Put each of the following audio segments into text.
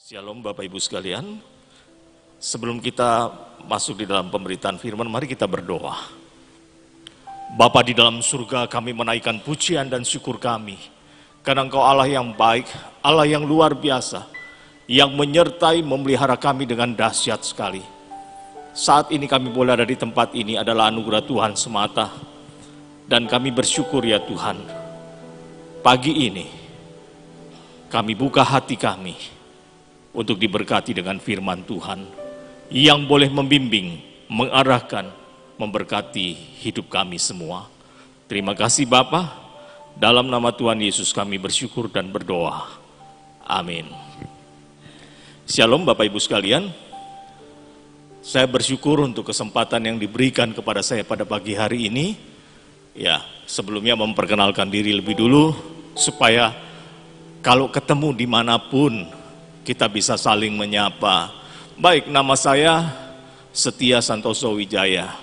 Shalom Bapak Ibu sekalian, sebelum kita masuk di dalam pemberitaan firman, mari kita berdoa. Bapa di dalam surga, kami menaikkan pujian dan syukur kami, karena Engkau Allah yang baik, Allah yang luar biasa, yang menyertai memelihara kami dengan dahsyat sekali. Saat ini kami boleh ada di tempat ini adalah anugerah Tuhan semata, dan kami bersyukur ya Tuhan. Pagi ini, kami buka hati kami, untuk diberkati dengan firman Tuhan yang boleh membimbing, mengarahkan, memberkati hidup kami semua. Terima kasih Bapa, dalam nama Tuhan Yesus kami bersyukur dan berdoa. Amin. Shalom Bapak Ibu sekalian, saya bersyukur untuk kesempatan yang diberikan kepada saya pada pagi hari ini. Ya, sebelumnya memperkenalkan diri lebih dulu, supaya kalau ketemu dimanapun, kita bisa saling menyapa. Baik, nama saya Setia Santoso Wijaya.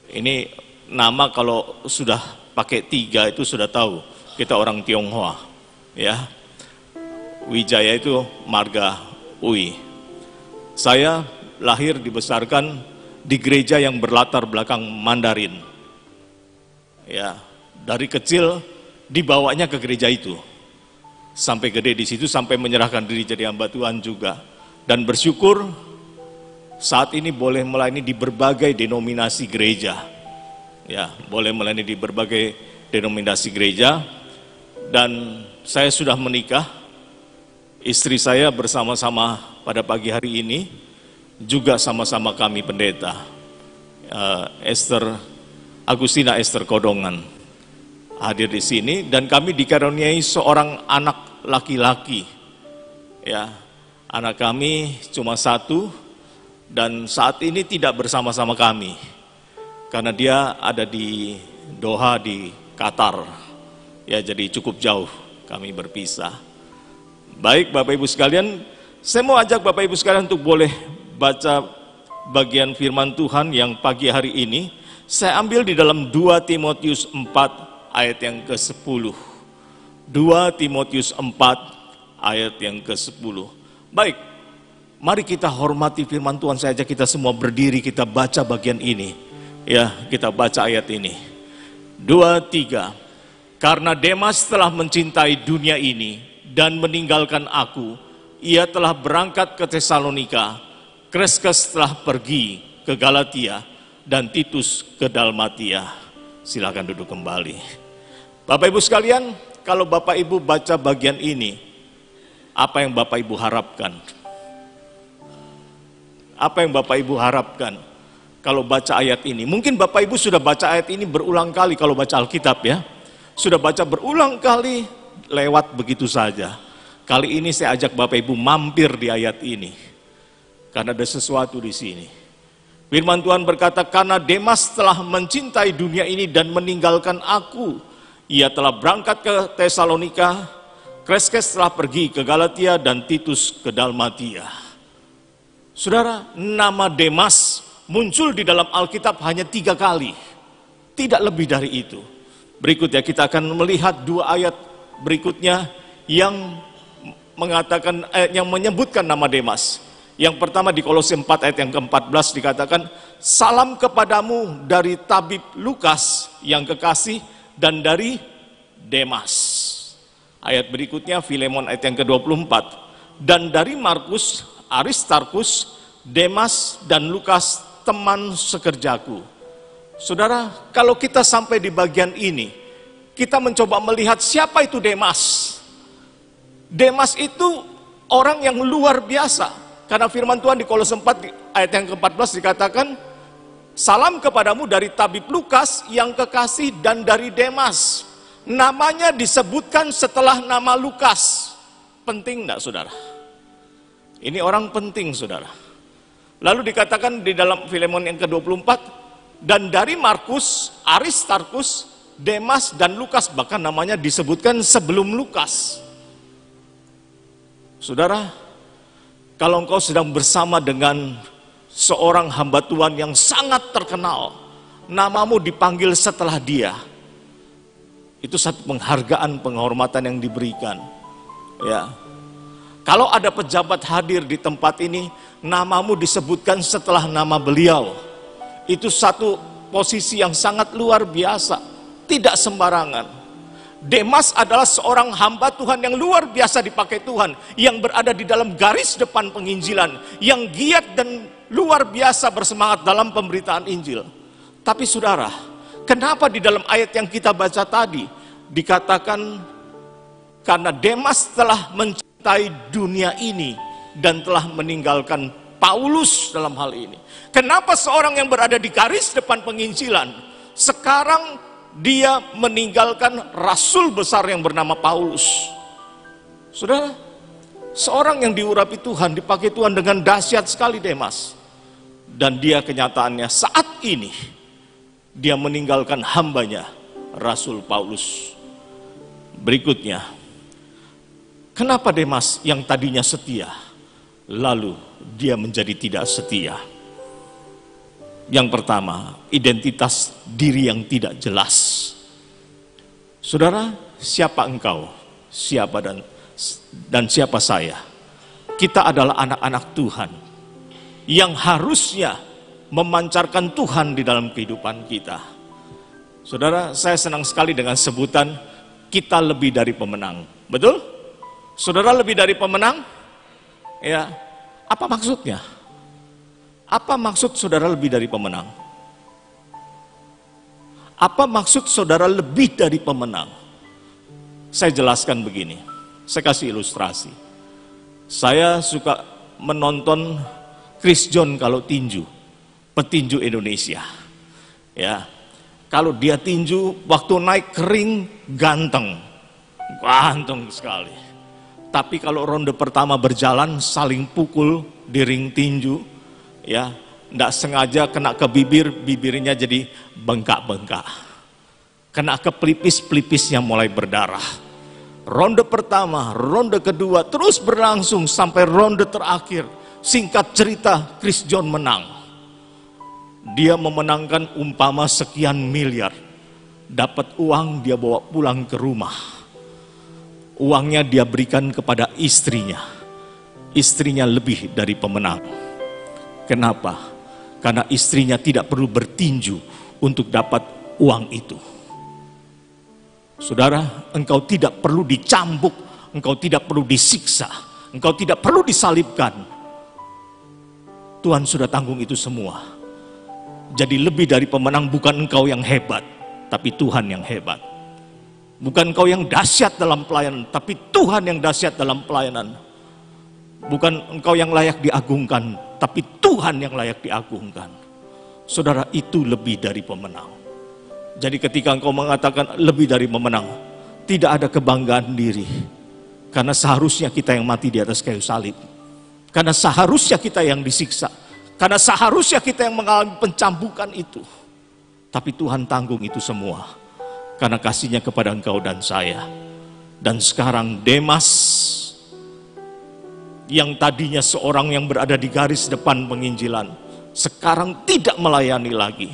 Ini nama kalau sudah pakai 3 itu sudah tahu kita orang Tionghoa, ya. Wijaya itu marga Ui. Saya lahir dibesarkan di gereja yang berlatar belakang Mandarin. Ya, dari kecil dibawanya ke gereja itu. Sampai gede di situ, sampai menyerahkan diri jadi hamba Tuhan juga. Dan bersyukur saat ini boleh melayani di berbagai denominasi gereja. Ya, boleh melayani di berbagai denominasi gereja. Dan saya sudah menikah. Istri saya bersama-sama pada pagi hari ini juga sama-sama kami pendeta. Agustina Esther Kodongan hadir di sini, dan kami dikaruniai seorang anak laki-laki. Ya, anak kami cuma 1, dan saat ini tidak bersama-sama kami karena dia ada di Doha di Qatar. Ya, jadi cukup jauh kami berpisah. Baik Bapak Ibu sekalian, saya mau ajak Bapak Ibu sekalian untuk boleh baca bagian firman Tuhan yang pagi hari ini. Saya ambil di dalam 2 Timotius 4 ayat yang ke-10. 2 Timotius 4 ayat yang ke-10. Baik, mari kita hormati firman Tuhan. Saya ajak kita semua berdiri, kita baca bagian ini. Ya, kita baca ayat ini. 2, 3. Karena Demas telah mencintai dunia ini dan meninggalkan aku. Ia telah berangkat ke Tesalonika. Kreskes telah pergi ke Galatia dan Titus ke Dalmatia. Silakan duduk kembali. Bapak Ibu sekalian, kalau Bapak Ibu baca bagian ini, apa yang Bapak Ibu harapkan? Apa yang Bapak Ibu harapkan kalau baca ayat ini? Mungkin Bapak Ibu sudah baca ayat ini berulang kali kalau baca Alkitab, ya. Sudah baca berulang kali, lewat begitu saja. Kali ini saya ajak Bapak Ibu mampir di ayat ini, karena ada sesuatu di sini. Firman Tuhan berkata, karena Demas telah mencintai dunia ini dan meninggalkan aku. Ia telah berangkat ke Tesalonika, Kreskes telah pergi ke Galatia, dan Titus ke Dalmatia. Saudara, nama Demas muncul di dalam Alkitab hanya 3 kali. Tidak lebih dari itu. Berikutnya kita akan melihat 2 ayat berikutnya yang mengatakan, yang menyebutkan nama Demas. Yang pertama di Kolose 4 ayat yang ke-14 dikatakan, salam kepadamu dari tabib Lukas yang kekasih dan dari Demas. Ayat berikutnya Filemon ayat yang ke-24, dan dari Markus, Aristarkus, Demas dan Lukas teman sekerjaku. Saudara, kalau kita sampai di bagian ini, kita mencoba melihat siapa itu Demas. Demas itu orang yang luar biasa. Karena firman Tuhan di Kolose 4 ayat yang ke-14 dikatakan, salam kepadamu dari tabib Lukas yang kekasih dan dari Demas. Namanya disebutkan setelah nama Lukas. Penting enggak saudara? Ini orang penting saudara. Lalu dikatakan di dalam Filemon yang ke-24, dan dari Markus, Aristarkus, Demas dan Lukas, bahkan namanya disebutkan sebelum Lukas. Saudara, kalau engkau sedang bersama dengan seorang hamba Tuhan yang sangat terkenal, namamu dipanggil setelah dia, itu satu penghargaan, penghormatan yang diberikan. Ya, Kalau ada pejabat hadir di tempat ini, namamu disebutkan setelah nama beliau. Itu satu posisi yang sangat luar biasa, tidak sembarangan. Demas adalah seorang hamba Tuhan yang luar biasa dipakai Tuhan, yang berada di dalam garis depan penginjilan, yang giat dan luar biasa bersemangat dalam pemberitaan Injil. Tapi saudara, kenapa di dalam ayat yang kita baca tadi dikatakan karena Demas telah mencintai dunia ini dan telah meninggalkan Paulus dalam hal ini. Kenapa seorang yang berada di garis depan penginjilan sekarang dia meninggalkan rasul besar yang bernama Paulus? Saudara, seorang yang diurapi Tuhan, dipakai Tuhan dengan dahsyat sekali Demas. Dan dia kenyataannya saat ini dia meninggalkan hambanya Rasul Paulus. Berikutnya, kenapa Demas yang tadinya setia, lalu dia menjadi tidak setia? Yang pertama, identitas diri yang tidak jelas. Saudara, siapa engkau? Siapa dan siapa saya? Kita adalah anak-anak Tuhan yang harusnya memancarkan Tuhan di dalam kehidupan kita. Saudara, saya senang sekali dengan sebutan kita lebih dari pemenang. Betul? Saudara lebih dari pemenang? Ya. Apa maksudnya? Apa maksud saudara lebih dari pemenang? Apa maksud saudara lebih dari pemenang? Saya jelaskan begini. Saya kasih ilustrasi. Saya suka menonton Chris John kalau tinju, petinju Indonesia. Ya. Kalau dia tinju, waktu naik kering, ganteng sekali. Tapi kalau ronde pertama berjalan, saling pukul di ring tinju, ya, tidak sengaja kena ke bibir, bibirnya jadi bengkak-bengkak. Kena ke pelipis, pelipisnya mulai berdarah. Ronde pertama, ronde kedua, terus berlangsung sampai ronde terakhir. Singkat cerita, Chris John menang. Dia memenangkan umpama sekian miliar. Dapat uang, dia bawa pulang ke rumah. Uangnya dia berikan kepada istrinya. Istrinya lebih dari pemenang. Kenapa? Karena istrinya tidak perlu bertinju untuk dapat uang itu. Saudara, engkau tidak perlu dicambuk, engkau tidak perlu disiksa, engkau tidak perlu disalibkan. Tuhan sudah tanggung itu semua. Jadi lebih dari pemenang bukan engkau yang hebat, tapi Tuhan yang hebat. Bukan engkau yang dahsyat dalam pelayanan, tapi Tuhan yang dahsyat dalam pelayanan. Bukan engkau yang layak diagungkan, tapi Tuhan yang layak diagungkan. Saudara, itu lebih dari pemenang. Jadi ketika engkau mengatakan lebih dari pemenang, tidak ada kebanggaan diri. Karena seharusnya kita yang mati di atas kayu salib. Karena seharusnya kita yang disiksa. Karena seharusnya kita yang mengalami pencambukan itu. Tapi Tuhan tanggung itu semua. Karena kasihnya kepada engkau dan saya. Dan sekarang Demas, yang tadinya seorang yang berada di garis depan penginjilan, sekarang tidak melayani lagi.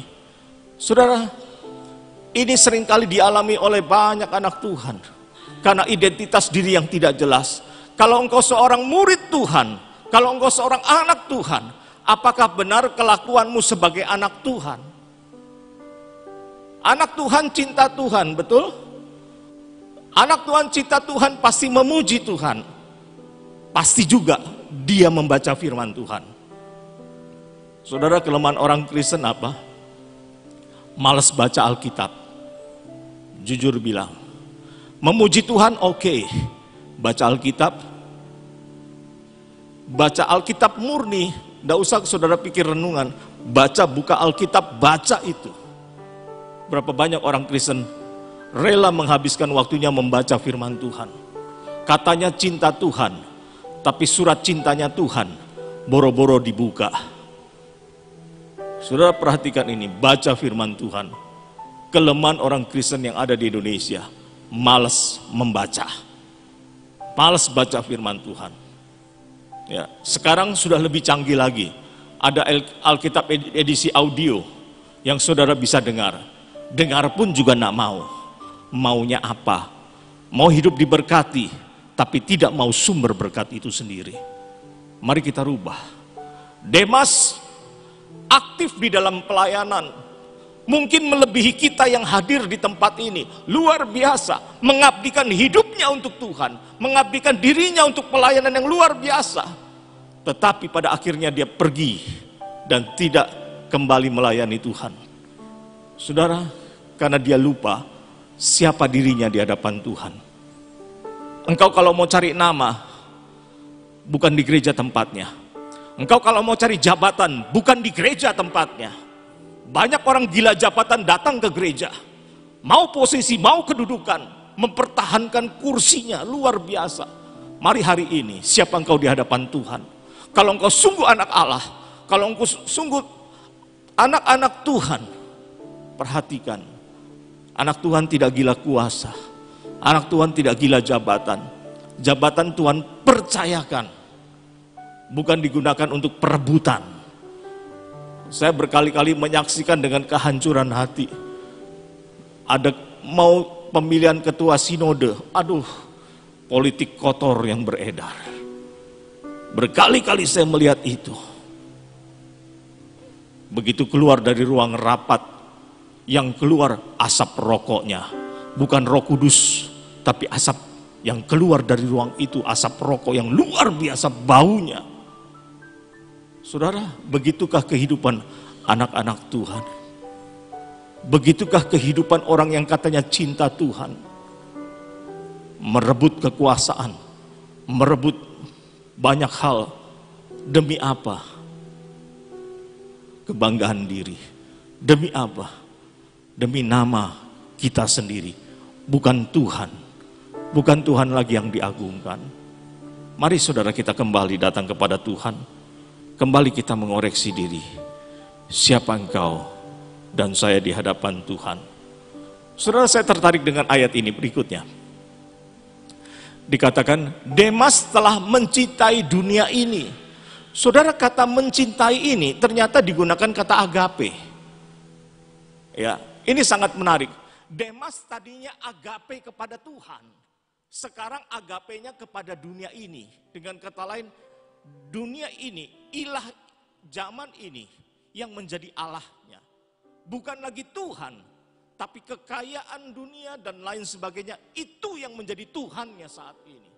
Saudara, ini seringkali dialami oleh banyak anak Tuhan. Karena identitas diri yang tidak jelas. Kalau engkau seorang murid Tuhan, kalau engkau seorang anak Tuhan, apakah benar kelakuanmu sebagai anak Tuhan? Anak Tuhan cinta Tuhan, betul? Anak Tuhan cinta Tuhan pasti memuji Tuhan. Pasti juga dia membaca firman Tuhan. Saudara, kelemahan orang Kristen apa? Malas baca Alkitab. Jujur bilang, memuji Tuhan oke. Baca Alkitab, baca Alkitab murni. Tidak usah saudara pikir renungan. Baca, buka Alkitab, baca itu. Berapa banyak orang Kristen rela menghabiskan waktunya membaca firman Tuhan. Katanya cinta Tuhan, tapi surat cintanya Tuhan boro-boro dibuka. Saudara perhatikan ini, baca firman Tuhan. Kelemahan orang Kristen yang ada di Indonesia, malas membaca. Malas baca firman Tuhan. Ya, sekarang sudah lebih canggih lagi. Ada Alkitab edisi audio yang saudara bisa dengar. Dengar pun juga tidak mau. Maunya apa? Mau hidup diberkati, tapi tidak mau sumber berkat itu sendiri. Mari kita rubah. Demas aktif di dalam pelayanan, mungkin melebihi kita yang hadir di tempat ini. Luar biasa, mengabdikan hidupnya untuk Tuhan, mengabdikan dirinya untuk pelayanan yang luar biasa. Tetapi pada akhirnya dia pergi dan tidak kembali melayani Tuhan. Saudara, karena dia lupa siapa dirinya di hadapan Tuhan. Engkau kalau mau cari nama, bukan di gereja tempatnya. Engkau kalau mau cari jabatan, bukan di gereja tempatnya. Banyak orang gila jabatan datang ke gereja, mau posisi, mau kedudukan, mempertahankan kursinya, luar biasa. Mari hari ini, siapa engkau di hadapan Tuhan? Kalau engkau sungguh anak Allah, kalau engkau sungguh anak-anak Tuhan, perhatikan, anak Tuhan tidak gila kuasa, anak Tuhan tidak gila jabatan. Jabatan Tuhan percayakan, bukan digunakan untuk perebutan. Saya berkali-kali menyaksikan dengan kehancuran hati. Ada mau pemilihan ketua sinode, aduh, politik kotor yang beredar. Berkali-kali saya melihat itu. Begitu keluar dari ruang rapat, yang keluar asap rokoknya, bukan Roh Kudus, tapi asap yang keluar dari ruang itu, asap rokok yang luar biasa baunya. Saudara, begitukah kehidupan anak-anak Tuhan? Begitukah kehidupan orang yang katanya cinta Tuhan? Merebut kekuasaan, merebut banyak hal, demi apa? Kebanggaan diri. Demi apa? Demi nama kita sendiri, bukan Tuhan. Bukan Tuhan lagi yang diagungkan. Mari saudara kita kembali datang kepada Tuhan. Kembali kita mengoreksi diri. Siapa engkau dan saya di hadapan Tuhan? Saudara, saya tertarik dengan ayat ini berikutnya. Dikatakan, Demas telah mencintai dunia ini. Saudara, kata mencintai ini ternyata digunakan kata agape. Ya, ini sangat menarik. Demas tadinya agape kepada Tuhan. Sekarang agapenya kepada dunia ini. Dengan kata lain, dunia ini, ilah zaman ini yang menjadi Allahnya. Bukan lagi Tuhan, tapi kekayaan dunia dan lain sebagainya, itu yang menjadi Tuhannya saat ini.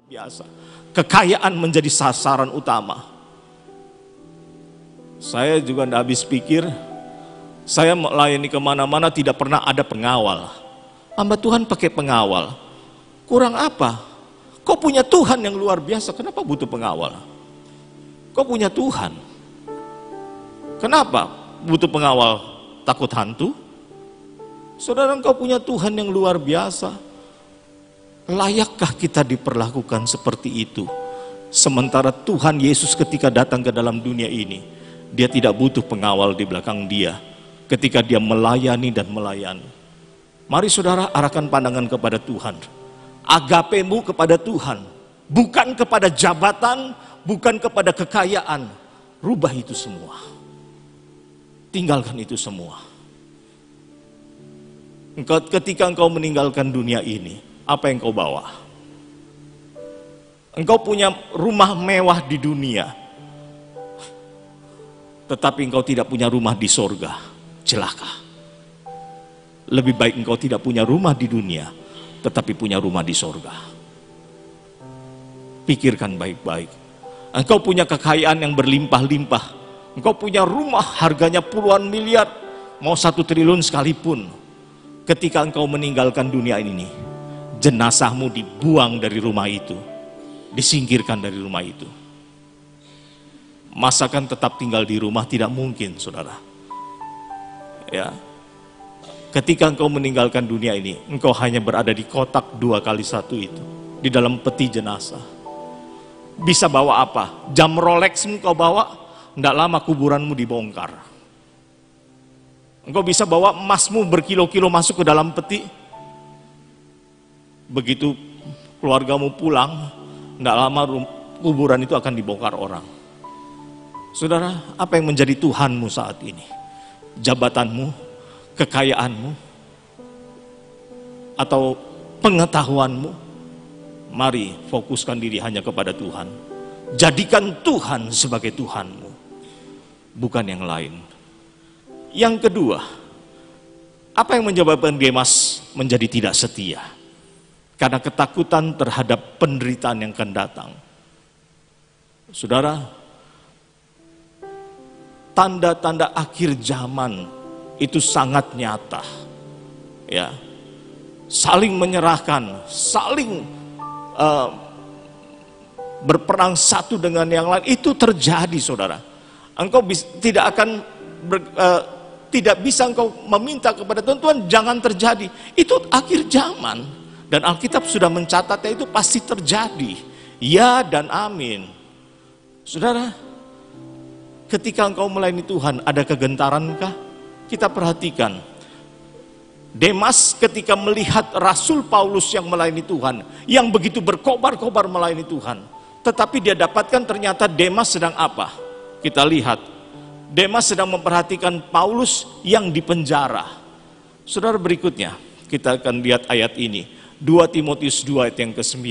Biasa, kekayaan menjadi sasaran utama. Saya juga tidak habis pikir, saya melayani kemana-mana tidak pernah ada pengawal. Hamba Tuhan pakai pengawal, kurang apa? Kau punya Tuhan yang luar biasa, kenapa butuh pengawal? Kau punya Tuhan, kenapa butuh pengawal? Takut hantu? Saudara, engkau punya Tuhan yang luar biasa. Layakkah kita diperlakukan seperti itu? Sementara Tuhan Yesus ketika datang ke dalam dunia ini, dia tidak butuh pengawal di belakang dia ketika dia melayani dan melayani. Mari saudara arahkan pandangan kepada Tuhan. Agapemu kepada Tuhan, bukan kepada jabatan, bukan kepada kekayaan. Rubah itu semua. Tinggalkan itu semua. Ketika engkau meninggalkan dunia ini, apa yang kau bawa? Engkau punya rumah mewah di dunia, tetapi engkau tidak punya rumah di sorga. Celaka. Lebih baik engkau tidak punya rumah di dunia, tetapi punya rumah di sorga. Pikirkan baik-baik. Engkau punya kekayaan yang berlimpah-limpah. Engkau punya rumah harganya puluhan miliar, mau 1 triliun sekalipun. Ketika engkau meninggalkan dunia ini, jenazahmu dibuang dari rumah itu, disingkirkan dari rumah itu. Masakan tetap tinggal di rumah? Tidak mungkin, saudara. Ya, ketika engkau meninggalkan dunia ini, engkau hanya berada di kotak 2x1 itu, di dalam peti jenazah. Bisa bawa apa? Jam Rolex engkau bawa, tidak lama kuburanmu dibongkar. Engkau bisa bawa emasmu berkilo-kilo masuk ke dalam peti. Begitu keluargamu pulang, tidak lama kuburan itu akan dibongkar orang. Saudara, apa yang menjadi Tuhanmu saat ini? Jabatanmu, kekayaanmu, atau pengetahuanmu? Mari fokuskan diri hanya kepada Tuhan. Jadikan Tuhan sebagai Tuhanmu, bukan yang lain. Yang kedua, apa yang menyebabkan Demas menjadi tidak setia? Karena ketakutan terhadap penderitaan yang akan datang. Saudara, tanda-tanda akhir zaman itu sangat nyata. Ya, saling menyerahkan, saling berperang satu dengan yang lain, itu terjadi, saudara. Engkau tidak akan tidak bisa engkau meminta kepada Tuhan, Tuhan jangan terjadi. Itu akhir zaman, dan Alkitab sudah mencatatnya, itu pasti terjadi. Ya dan amin. Saudara, ketika engkau melayani Tuhan, ada kegentarankah? Kita perhatikan, Demas ketika melihat Rasul Paulus yang melayani Tuhan, yang begitu berkobar-kobar melayani Tuhan, tetapi dia dapatkan ternyata Demas sedang apa? Kita lihat, Demas sedang memperhatikan Paulus yang dipenjara. Saudara, berikutnya kita akan lihat ayat ini, 2 Timotius 2 ayat yang ke-9,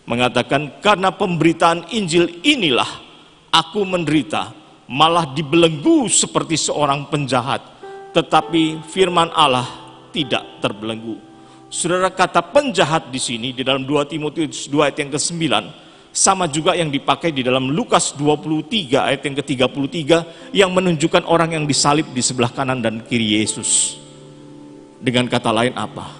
mengatakan, karena pemberitaan Injil inilah aku menderita, malah dibelenggu seperti seorang penjahat, tetapi firman Allah tidak terbelenggu. Saudara, kata penjahat di sini di dalam 2 Timotius 2 ayat yang ke-9 sama juga yang dipakai di dalam Lukas 23 ayat yang ke-33 yang menunjukkan orang yang disalib di sebelah kanan dan kiri Yesus. Dengan kata lain apa?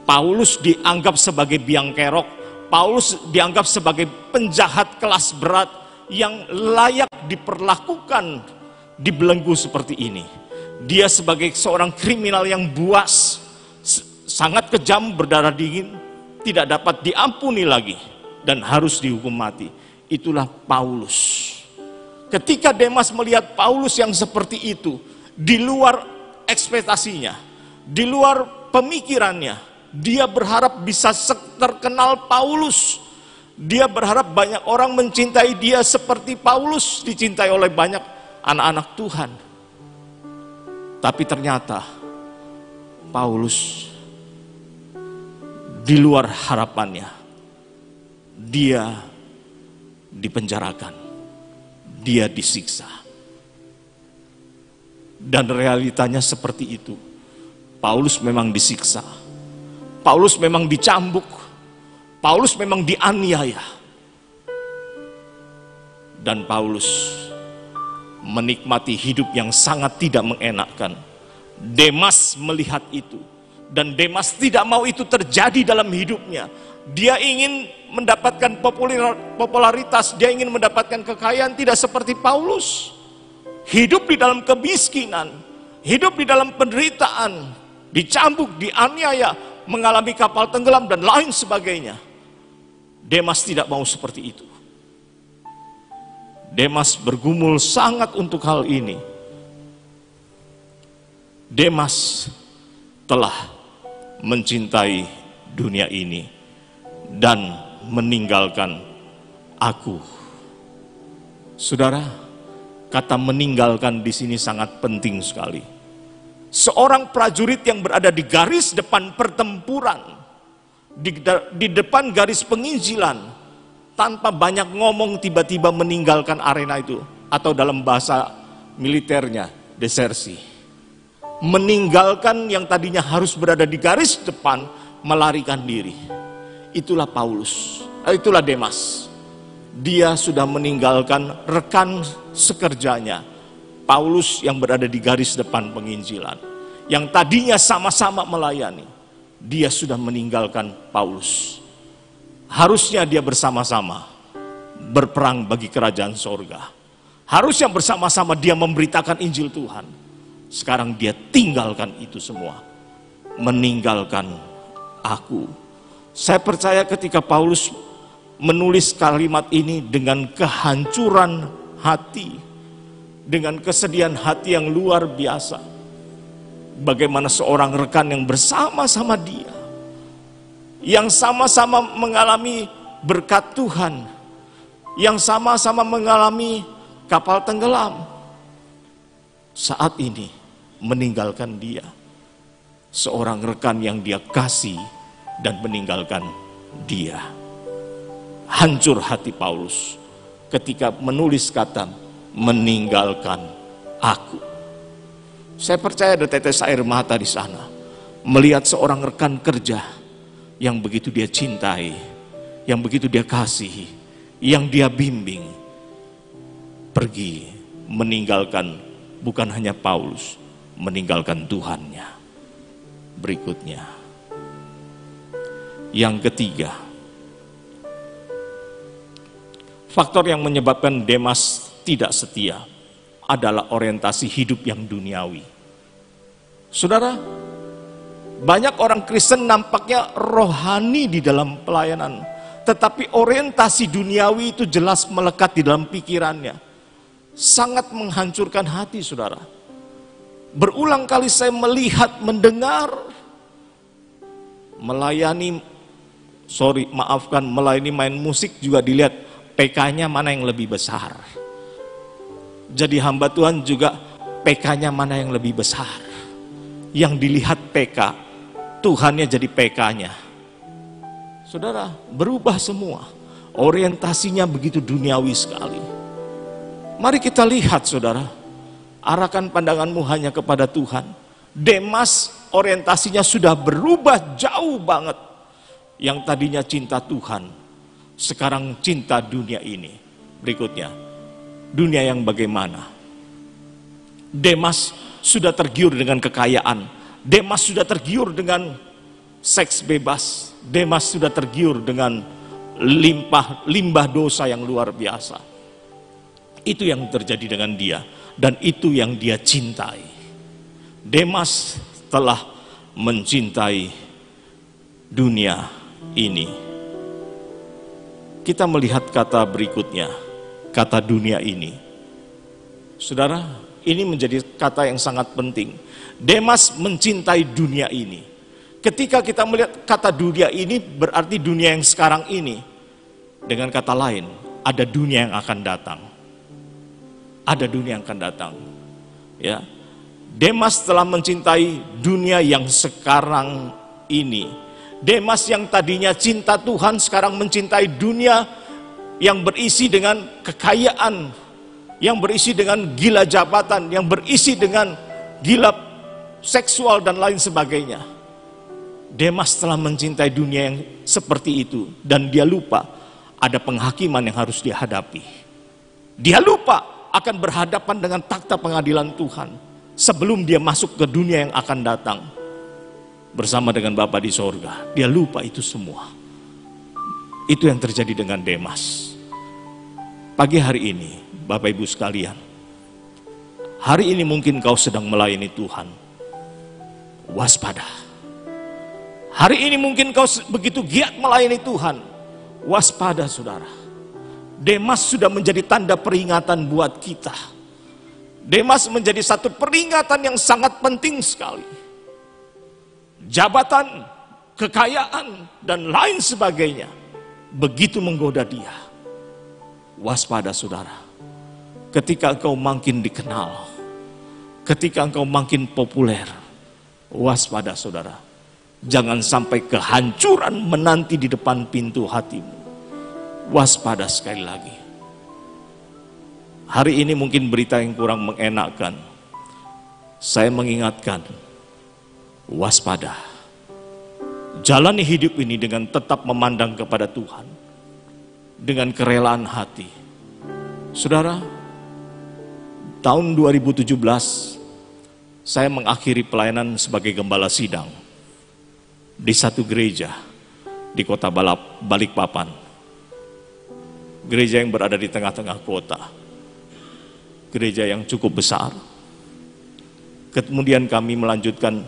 Paulus dianggap sebagai biang kerok, Paulus dianggap sebagai penjahat kelas berat yang layak diperlakukan dibelenggu seperti ini. Dia sebagai seorang kriminal yang buas, sangat kejam, berdarah dingin, tidak dapat diampuni lagi dan harus dihukum mati. Itulah Paulus. Ketika Demas melihat Paulus yang seperti itu, di luar ekspektasinya, di luar pemikirannya, dia berharap bisa terkenal Paulus. Dia berharap banyak orang mencintai dia seperti Paulus dicintai oleh banyak anak-anak Tuhan. Tapi ternyata Paulus di luar harapannya, dia dipenjarakan, dia disiksa. Dan realitanya seperti itu. Paulus memang disiksa, Paulus memang dicambuk, Paulus memang dianiaya. Dan Paulus menikmati hidup yang sangat tidak mengenakkan. Demas melihat itu, dan Demas tidak mau itu terjadi dalam hidupnya. Dia ingin mendapatkan popularitas, dia ingin mendapatkan kekayaan, tidak seperti Paulus. Hidup di dalam kemiskinan, hidup di dalam penderitaan, dicambuk, dianiaya, mengalami kapal tenggelam dan lain sebagainya. Demas tidak mau seperti itu. Demas bergumul sangat untuk hal ini. Demas telah mencintai dunia ini dan meninggalkan aku. Saudara, kata meninggalkan di sini sangat penting sekali. Seorang prajurit yang berada di garis depan pertempuran, di depan garis penginjilan, tanpa banyak ngomong tiba-tiba meninggalkan arena itu, atau dalam bahasa militernya desersi. Meninggalkan yang tadinya harus berada di garis depan, melarikan diri. Itulah Paulus, itulah Demas. Dia sudah meninggalkan rekan sekerjanya, Paulus yang berada di garis depan penginjilan, yang tadinya sama-sama melayani. Dia sudah meninggalkan Paulus. Harusnya dia bersama-sama berperang bagi kerajaan sorga. Harusnya bersama-sama dia memberitakan Injil Tuhan. Sekarang dia tinggalkan itu semua. Meninggalkan aku. Saya percaya ketika Paulus menulis kalimat ini dengan kehancuran hati, dengan kesedihan hati yang luar biasa. Bagaimana seorang rekan yang bersama-sama dia, yang sama-sama mengalami berkat Tuhan, yang sama-sama mengalami kapal tenggelam. Saat ini meninggalkan dia, seorang rekan yang dia kasih dan meninggalkan dia. Hancur hati Paulus ketika menulis kata meninggalkan aku. Saya percaya ada tetes air mata di sana melihat seorang rekan kerja yang begitu dia cintai, yang begitu dia kasihi, yang dia bimbing, pergi meninggalkan bukan hanya Paulus, meninggalkan Tuhannya. Berikutnya, yang ketiga, faktor yang menyebabkan Demas tidak setia adalah orientasi hidup yang duniawi. Saudara, banyak orang Kristen nampaknya rohani di dalam pelayanan, tetapi orientasi duniawi itu jelas melekat di dalam pikirannya. Sangat menghancurkan hati, saudara. Berulang kali saya melihat, mendengar, melayani main musik juga dilihat PK-nya mana yang lebih besar. Jadi hamba Tuhan juga PK-nya mana yang lebih besar. Yang dilihat PK, Tuhannya jadi PK-nya. Saudara, berubah semua. Orientasinya begitu duniawi sekali. Mari kita lihat, saudara. Arahkan pandanganmu hanya kepada Tuhan. Demas orientasinya sudah berubah jauh banget. Yang tadinya cinta Tuhan, sekarang cinta dunia ini. Berikutnya, dunia yang bagaimana? Demas sudah tergiur dengan kekayaan. Demas sudah tergiur dengan seks bebas. Demas sudah tergiur dengan limbah dosa yang luar biasa. Itu yang terjadi dengan dia, dan itu yang dia cintai. Demas telah mencintai dunia ini. Kita melihat kata berikutnya, kata dunia ini. Saudara, ini menjadi kata yang sangat penting. Demas mencintai dunia ini. Ketika kita melihat kata dunia ini, berarti dunia yang sekarang ini. Dengan kata lain, ada dunia yang akan datang. Ada dunia yang akan datang. Ya. Demas telah mencintai dunia yang sekarang ini. Demas yang tadinya cinta Tuhan sekarang mencintai dunia yang berisi dengan kekayaan, yang berisi dengan gila jabatan, yang berisi dengan gila seksual dan lain sebagainya. Demas telah mencintai dunia yang seperti itu, dan dia lupa ada penghakiman yang harus dihadapi. Dia lupa akan berhadapan dengan takhta pengadilan Tuhan sebelum dia masuk ke dunia yang akan datang bersama dengan Bapa di sorga. Dia lupa itu semua. Itu yang terjadi dengan Demas. Pagi hari ini, Bapak Ibu sekalian, hari ini mungkin kau sedang melayani Tuhan. Waspada. Hari ini mungkin kau begitu giat melayani Tuhan. Waspada, saudara. Demas sudah menjadi tanda peringatan buat kita. Demas menjadi satu peringatan yang sangat penting sekali. Jabatan, kekayaan, dan lain sebagainya begitu menggoda dia. Waspada, saudara. Ketika engkau makin dikenal, ketika engkau makin populer, waspada, saudara. Jangan sampai kehancuran menanti di depan pintu hatimu. Waspada sekali lagi. Hari ini mungkin berita yang kurang mengenakkan. Saya mengingatkan, waspada. Jalani hidup ini dengan tetap memandang kepada Tuhan, dengan kerelaan hati. Saudara, tahun 2017 saya mengakhiri pelayanan sebagai gembala sidang di satu gereja di kota Balikpapan. Gereja yang berada di tengah-tengah kota. Gereja yang cukup besar. Kemudian kami melanjutkan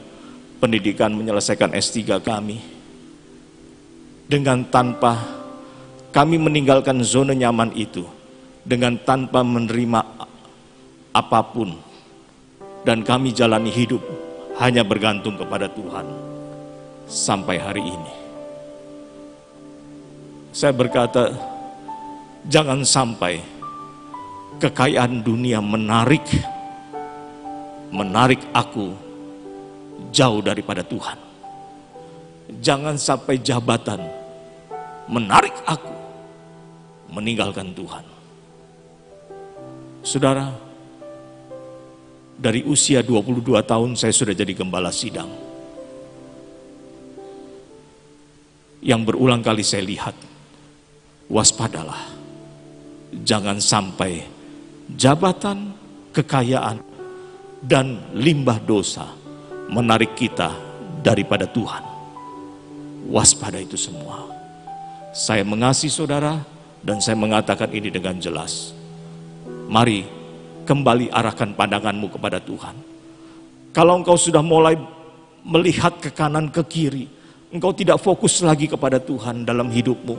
pendidikan, menyelesaikan S3 kami. Dengan tanpa kami meninggalkan zona nyaman itu. Dengan tanpa menerima apapun. Dan kami jalani hidup hanya bergantung kepada Tuhan. Sampai hari ini. Saya berkata, jangan sampai kekayaan dunia menarik aku jauh daripada Tuhan. Jangan sampai jabatan menarik aku meninggalkan Tuhan. Saudara, dari usia 22 tahun saya sudah jadi gembala sidang. Yang berulang kali saya lihat, waspadalah. Jangan sampai jabatan, kekayaan, dan limbah dosa menarik kita daripada Tuhan. Waspada itu semua. Saya mengasihi saudara dan saya mengatakan ini dengan jelas. Mari kembali arahkan pandanganmu kepada Tuhan. Kalau engkau sudah mulai melihat ke kanan ke kiri, engkau tidak fokus lagi kepada Tuhan dalam hidupmu.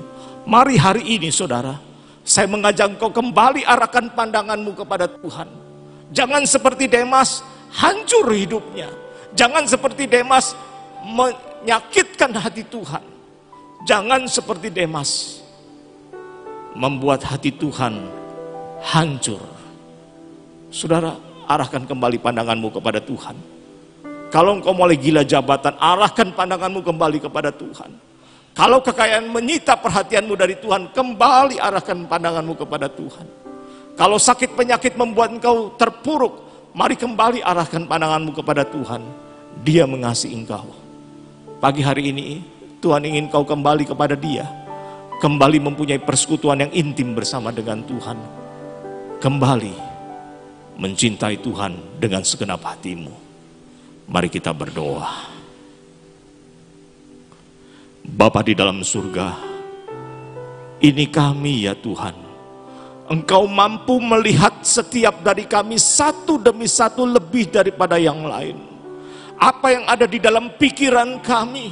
Mari hari ini saudara, saya mengajak engkau kembali arahkan pandanganmu kepada Tuhan. Jangan seperti Demas hancur hidupnya. Jangan seperti Demas menyakitkan hati Tuhan. Jangan seperti Demas membuat hati Tuhan hancur. Saudara, arahkan kembali pandanganmu kepada Tuhan. Kalau engkau mulai gila jabatan, arahkan pandanganmu kembali kepada Tuhan. Kalau kekayaan menyita perhatianmu dari Tuhan, kembali arahkan pandanganmu kepada Tuhan. Kalau sakit penyakit membuat engkau terpuruk, mari kembali arahkan pandanganmu kepada Tuhan. Dia mengasihi engkau. Pagi hari ini Tuhan ingin kau kembali kepada Dia. Kembali mempunyai persekutuan yang intim bersama dengan Tuhan. Kembali mencintai Tuhan dengan segenap hatimu. Mari kita berdoa. Bapa di dalam surga, ini kami ya Tuhan. Engkau mampu melihat setiap dari kami satu demi satu lebih daripada yang lain. Apa yang ada di dalam pikiran kami,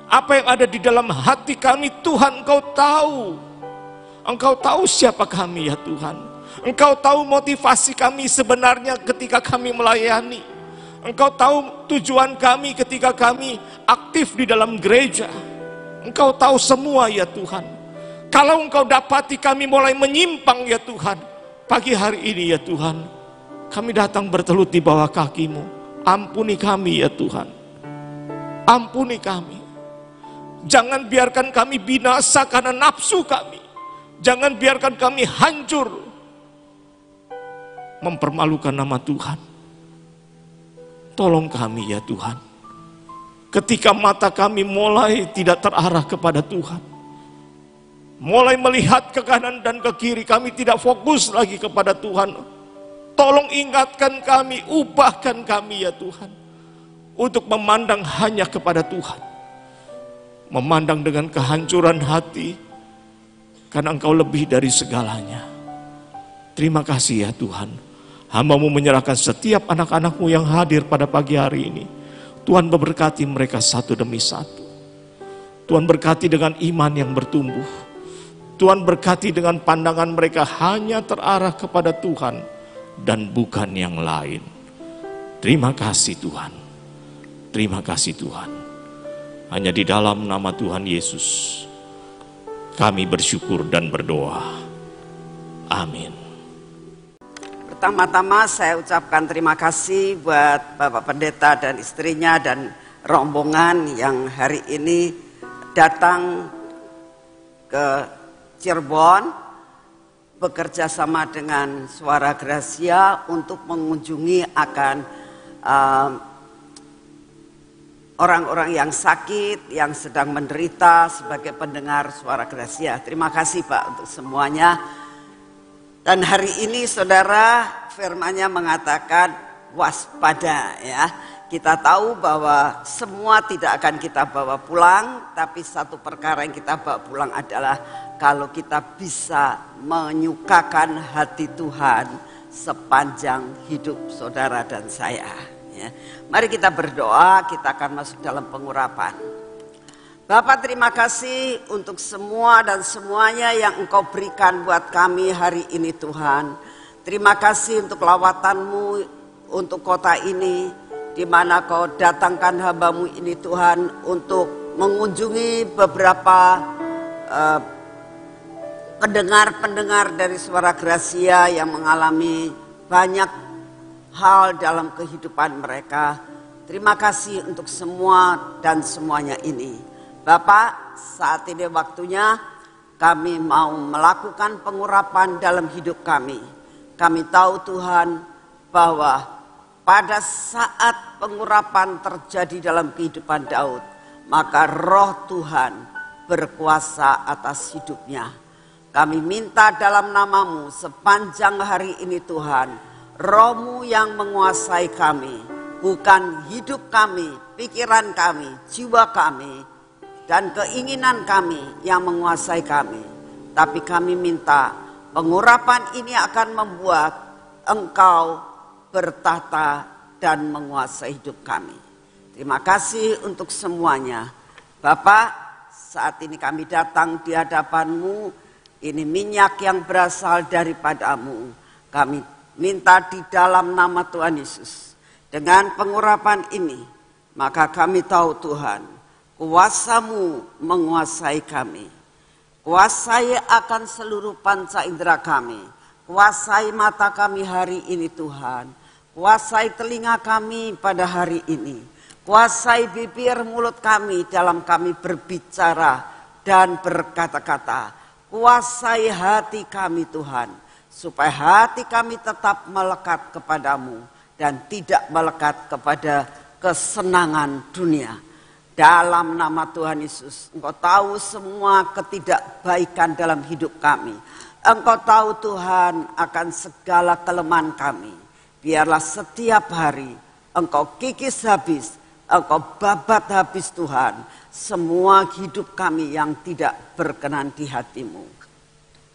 apa yang ada di dalam hati kami, Tuhan Engkau tahu. Engkau tahu siapa kami ya Tuhan. Engkau tahu motivasi kami sebenarnya ketika kami melayani. Engkau tahu tujuan kami ketika kami aktif di dalam gereja. Engkau tahu semua ya Tuhan. Kalau Engkau dapati kami mulai menyimpang ya Tuhan, pagi hari ini ya Tuhan, kami datang bertelut di bawah kaki-Mu. Ampuni kami ya Tuhan. Ampuni kami. Jangan biarkan kami binasa karena nafsu kami. Jangan biarkan kami hancur mempermalukan nama Tuhan. Tolong kami ya Tuhan. Ketika mata kami mulai tidak terarah kepada Tuhan, mulai melihat ke kanan dan ke kiri, kami tidak fokus lagi kepada Tuhan. Tolong ingatkan kami, ubahkan kami ya Tuhan, untuk memandang hanya kepada Tuhan. Memandang dengan kehancuran hati, karena Engkau lebih dari segalanya. Terima kasih ya Tuhan. Hamba-Mu menyerahkan setiap anak-anak-Mu yang hadir pada pagi hari ini. Tuhan memberkati mereka satu demi satu. Tuhan berkati dengan iman yang bertumbuh. Tuhan berkati dengan pandangan mereka hanya terarah kepada Tuhan dan bukan yang lain. Terima kasih Tuhan. Terima kasih Tuhan. Hanya di dalam nama Tuhan Yesus kami bersyukur dan berdoa. Amin. Pertama-tama saya ucapkan terima kasih buat Bapak Pendeta dan istrinya dan rombongan yang hari ini datang ke Cirebon bekerja sama dengan Suara Gracia untuk mengunjungi akan orang-orang yang sakit, yang sedang menderita sebagai pendengar Suara Gracia. Terima kasih Pak untuk semuanya. Dan hari ini saudara, firman-Nya mengatakan waspada ya. Kita tahu bahwa semua tidak akan kita bawa pulang, tapi satu perkara yang kita bawa pulang adalah kalau kita bisa menyukakan hati Tuhan sepanjang hidup saudara dan saya. Ya. Mari kita berdoa, kita akan masuk dalam pengurapan. Bapak, terima kasih untuk semua dan semuanya yang Engkau berikan buat kami hari ini Tuhan. Terima kasih untuk lawatan-Mu untuk kota ini, di mana Kau datangkan hamba-Mu ini Tuhan untuk mengunjungi beberapa pendengar-pendengar dari Suara Gracia yang mengalami banyak hal dalam kehidupan mereka. Terima kasih untuk semua dan semuanya ini. Bapak, saat ini waktunya kami mau melakukan pengurapan dalam hidup kami. Kami tahu Tuhan bahwa pada saat pengurapan terjadi dalam kehidupan Daud, maka roh Tuhan berkuasa atas hidupnya. Kami minta dalam nama-Mu sepanjang hari ini Tuhan, roh-Mu yang menguasai kami, bukan hidup kami, pikiran kami, jiwa kami, dan keinginan kami yang menguasai kami. Tapi kami minta pengurapan ini akan membuat Engkau bertata dan menguasai hidup kami. Terima kasih untuk semuanya. Bapak, saat ini kami datang di hadapan-Mu. Ini minyak yang berasal daripada-Mu. Kami minta di dalam nama Tuhan Yesus. Dengan pengurapan ini, maka kami tahu Tuhan, kuasa-Mu menguasai kami. Kuasai akan seluruh panca indera kami. Kuasai mata kami hari ini Tuhan. Kuasai telinga kami pada hari ini. Kuasai bibir mulut kami dalam kami berbicara dan berkata-kata. Kuasai hati kami Tuhan. Supaya hati kami tetap melekat kepadamu. Dan tidak melekat kepada kesenangan dunia. Dalam nama Tuhan Yesus, Engkau tahu semua ketidakbaikan dalam hidup kami. Engkau tahu Tuhan akan segala kelemahan kami. Biarlah setiap hari Engkau kikis habis, Engkau babat habis Tuhan. Semua hidup kami yang tidak berkenan di hati-Mu.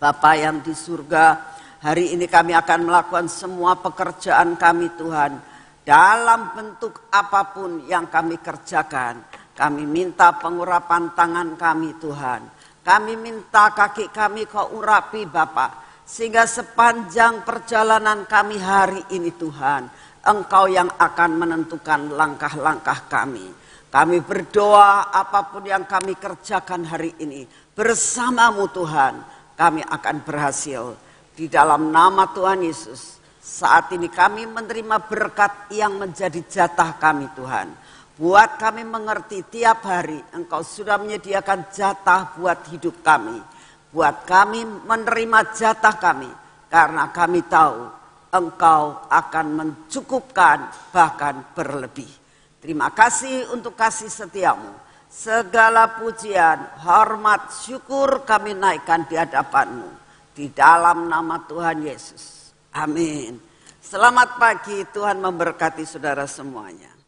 Bapa yang di surga, hari ini kami akan melakukan semua pekerjaan kami Tuhan. Dalam bentuk apapun yang kami kerjakan. Kami minta pengurapan tangan kami Tuhan. Kami minta kaki kami Kau urapi Bapa. Sehingga sepanjang perjalanan kami hari ini Tuhan. Engkau yang akan menentukan langkah-langkah kami. Kami berdoa apapun yang kami kerjakan hari ini. Bersama-Mu Tuhan. Kami akan berhasil. Di dalam nama Tuhan Yesus. Saat ini kami menerima berkat yang menjadi jatah kami Tuhan. Buat kami mengerti tiap hari Engkau sudah menyediakan jatah buat hidup kami. Buat kami menerima jatah kami. Karena kami tahu Engkau akan mencukupkan bahkan berlebih. Terima kasih untuk kasih setiamu. Segala pujian, hormat, syukur kami naikkan di hadapan-Mu. Di dalam nama Tuhan Yesus. Amin. Selamat pagi, Tuhan memberkati saudara semuanya.